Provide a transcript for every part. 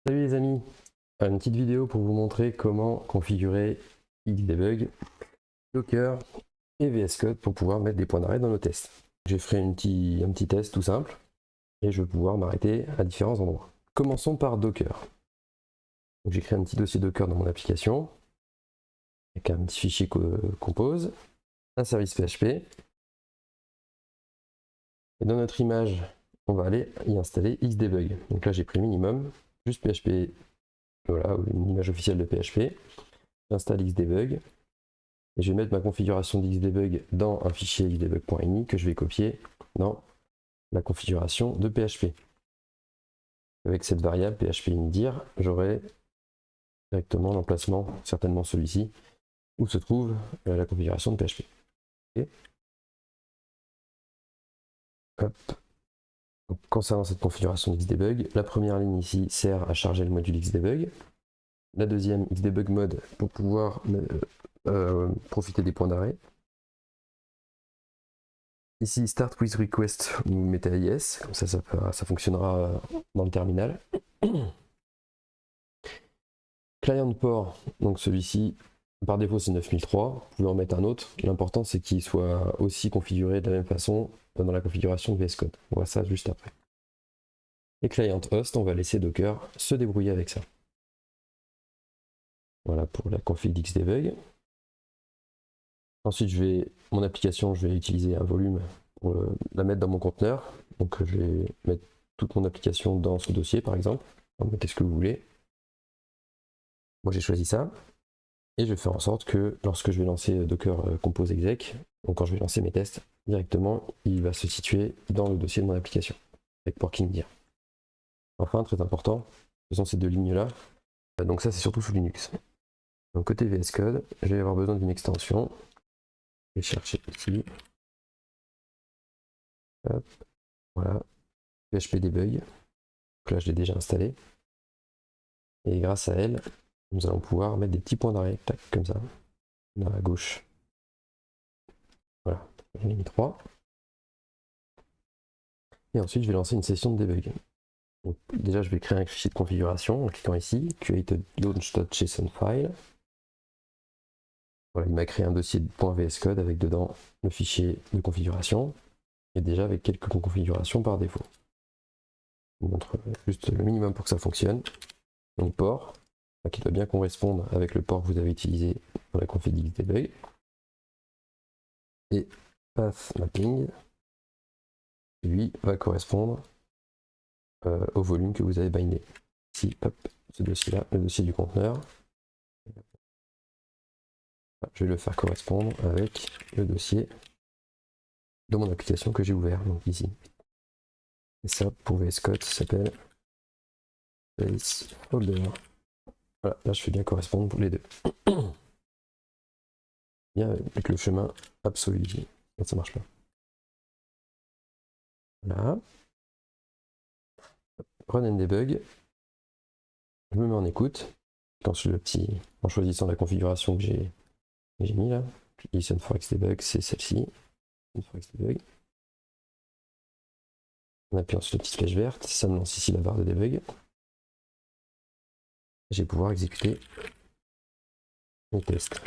Salut les amis, une petite vidéo pour vous montrer comment configurer Xdebug, Docker et VS Code pour pouvoir mettre des points d'arrêt dans nos tests. J'ai fait un petit test tout simple et je vais pouvoir m'arrêter à différents endroits. Commençons par Docker. J'ai créé un petit dossier Docker dans mon application avec un petit fichier compose, un service PHP et dans notre image on va aller y installer Xdebug. Donc là j'ai pris minimum, juste PHP, voilà, une image officielle de PHP. J'installe Xdebug et je vais mettre ma configuration d'Xdebug dans un fichier xdebug.ini que je vais copier dans la configuration de PHP. Avec cette variable php-indir, j'aurai directement l'emplacement, certainement celui-ci, où se trouve la configuration de PHP. Okay. Hop. Donc, concernant cette configuration d'Xdebug, la première ligne ici sert à charger le module Xdebug. La deuxième, Xdebug mode, pour pouvoir profiter des points d'arrêt. Ici, start with request, vous mettez à yes, comme ça fonctionnera dans le terminal. Client port, donc celui-ci, par défaut c'est 9003, vous pouvez en mettre un autre. L'important c'est qu'il soit aussi configuré de la même façon dans la configuration de VS Code. On voit ça juste après. Et client host, on va laisser Docker se débrouiller avec ça. Voilà pour la config d'Xdebug. Ensuite, mon application, je vais utiliser un volume pour la mettre dans mon conteneur. Donc je vais mettre toute mon application dans ce dossier par exemple. Mettez ce que vous voulez. Moi j'ai choisi ça. Et je vais faire en sorte que lorsque je vais lancer Docker compose exec, donc quand je vais lancer mes tests, directement il va se situer dans le dossier de mon application, avec porkingdir. Enfin, très important, faisons ces deux lignes-là. Donc ça c'est surtout sous Linux. Donc côté VS Code, je vais avoir besoin d'une extension. Je vais chercher ici. Hop, voilà. PHP debug. Donc là je l'ai déjà installé. Et grâce à elle, nous allons pouvoir mettre des petits points d'arrêt, tac, comme ça, là à gauche. Voilà, j'en ai mis 3. Et ensuite je vais lancer une session de debug. Donc, déjà, je vais créer un fichier de configuration en cliquant ici, create launch.json file. Voilà, il m'a créé un dossier de .vscode avec dedans le fichier de configuration et déjà avec quelques configurations par défaut. Je vous montre juste le minimum pour que ça fonctionne. Donc port, qui doit bien correspondre avec le port que vous avez utilisé dans la config d'Xdebug. Et path mapping, lui, va correspondre au volume que vous avez bindé. Ici, hop, ce dossier-là, le dossier du conteneur. Je vais le faire correspondre avec le dossier de mon application que j'ai ouvert, donc ici. Et ça, pour VS Code, ça s'appelle placeholder. Voilà, là je fais bien correspondre pour les deux. Bien avec le chemin absolu ici. Ça marche pas. Voilà. Run and debug. Je me mets en écoute. Quand je en choisissant la configuration que j'ai mis là. Listen for Xdebug, c'est celle-ci. Listen for Xdebug. En appuyant sur la petite flèche verte, ça me lance ici la barre de debug. Je vais pouvoir exécuter mes tests.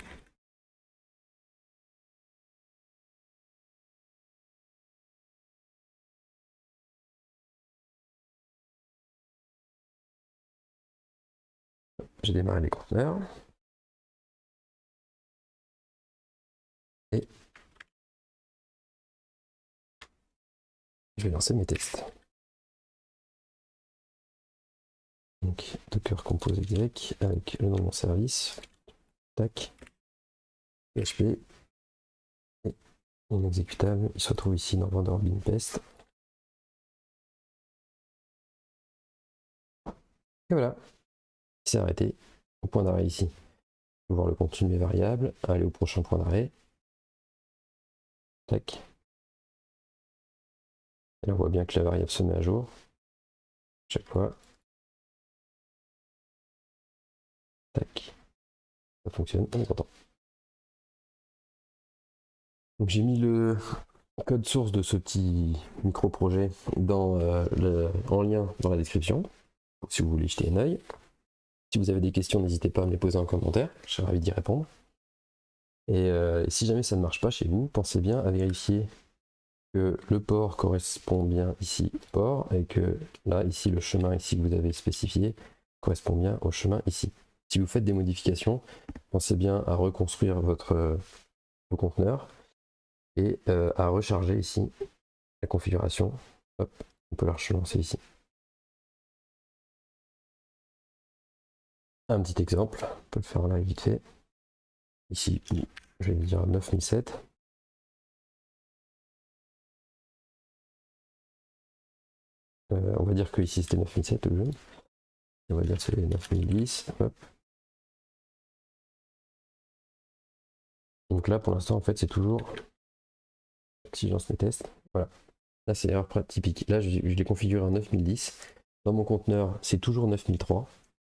J'ai démarré les conteneurs. Et je vais lancer mes tests. Donc Docker compose exec avec le nom de mon service. Tac. PHP. Et mon exécutable, il se retrouve ici dans vendor bin pest. Et voilà. Il s'est arrêté au point d'arrêt ici. Je vais voir le contenu de mes variables, aller au prochain point d'arrêt. Tac. Et là on voit bien que la variable se met à jour. Chaque fois. Tac. Ça fonctionne, on est content. Donc j'ai mis le code source de ce petit micro-projet en lien dans la description. si vous voulez jeter un œil. Si vous avez des questions, n'hésitez pas à me les poser en commentaire, je serai ravi d'y répondre. Et si jamais ça ne marche pas chez vous, pensez bien à vérifier que le port correspond bien ici au port et que là, ici, le chemin ici que vous avez spécifié correspond bien au chemin ici. Si vous faites des modifications, pensez bien à reconstruire vos conteneurs et à recharger ici la configuration. Hop, on peut la relancer ici. Un petit exemple, on peut le faire là vite fait. Ici, je vais dire 9007. On va dire que ici c'était 9007 le jeu. On va dire que c'est 9010. Hop. Donc là pour l'instant en fait c'est toujours. Si je lance mes tests, voilà. Là c'est l'erreur typique. Là je l'ai configuré en 9010. Dans mon conteneur c'est toujours 9003. Vous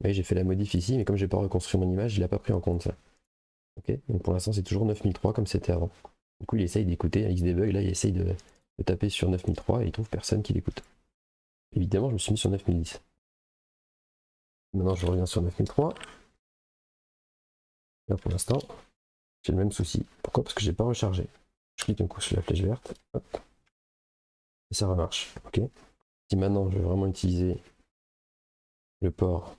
voyez, j'ai fait la modif ici, mais comme j'ai pas reconstruit mon image, il n'a pas pris en compte ça. Ok, donc pour l'instant c'est toujours 9003 comme c'était avant. Du coup il essaye d'écouter un Xdebug, là il essaye de taper sur 9003 et il trouve personne qui l'écoute. Évidemment je me suis mis sur 9010. Maintenant je reviens sur 9003. Là pour l'instant, j'ai le même souci. Pourquoi? Parce que j'ai pas rechargé. Je clique un coup sur la flèche verte, hop, et ça remarche. Ok. Si maintenant je veux vraiment utiliser le port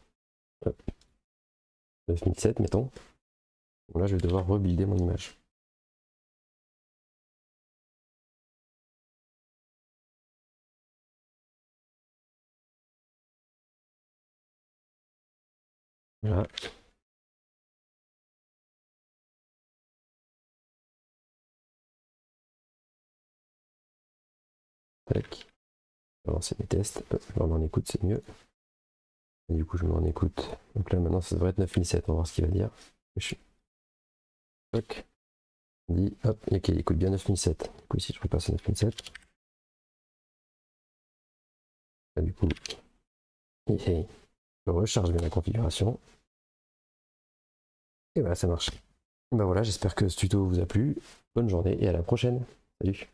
9007, mettons, là je vais devoir rebuilder mon image. Voilà. Tac. Je vais lancer mes tests. Hop, je vais en écoute, c'est mieux. Et du coup je me mets en écoute. Donc là maintenant ça devrait être 9007, on va voir ce qu'il va dire. Toc. On dit hop, ok, il écoute bien 9007. Du coup ici je repasse à 9007. Là, du coup, je recharge bien la configuration. Et voilà, ça marche. Ben voilà, j'espère que ce tuto vous a plu. Bonne journée et à la prochaine. Salut.